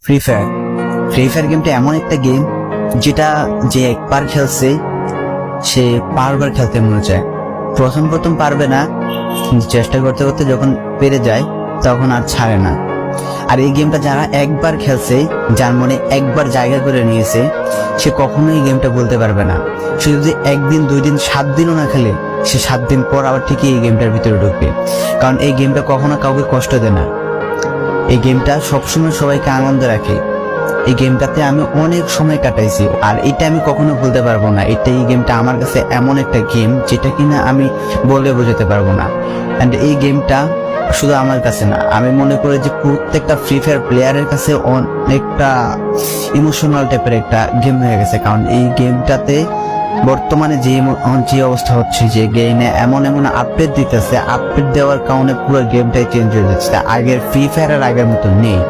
Free fire গেমটা এমন একটা গেম যেটা যে একবার খেলছে সে বারবার খেলতে মনে চায়। প্রথম পারবে না, কিন্তু চেষ্টা করতে করতে যখন পেরে যায় তখন আর ছাড়ে না। আর এই গেমটা যারা একবার খেলছে, যার মনে একবার জায়গা করে নিয়েছে, সে কখনোই এই গেমটা বলতে পারবে না। সে যদি একদিন 2 দিন 7 দিনও না খেলে, সে 7 দিন পর আবার ঠিকই এই গেমটার ভিতরে ঢুকবে। কারণ এই গেমটা কখনো কাউকে কষ্ট দেয় না। এই গেমটা সবসময় সবাইকে আনন্দ রাখে। এই গেমটাতে আমি অনেক সময় কাটাইছি, আর এটা আমি কখনো ভুলতে পারবো না। এই গেমটা আমার কাছে এমন একটা গেম যেটা কিনা আমি বলে বোঝাতে পারবো না। এন্ড এই গেমটা শুধু আমার কাছে না, আমি মনে করি যে প্রত্যেকটা ফ্রি ফায়ার প্লেয়ারের কাছে অনেকটা ইমোশনাল টাইপের একটা গেম হয়ে গেছে। কারণ এই গেমটাতে বর্তমানে যে অবস্থা হচ্ছে, যে গেমে এমন আপডেট দিতেছে, আপডেট দেওয়ার কারণে পুরো গেমটাই চেঞ্জ হয়ে যাচ্ছে। আগের ফ্রি ফায়ার আর আগের মতো নেই।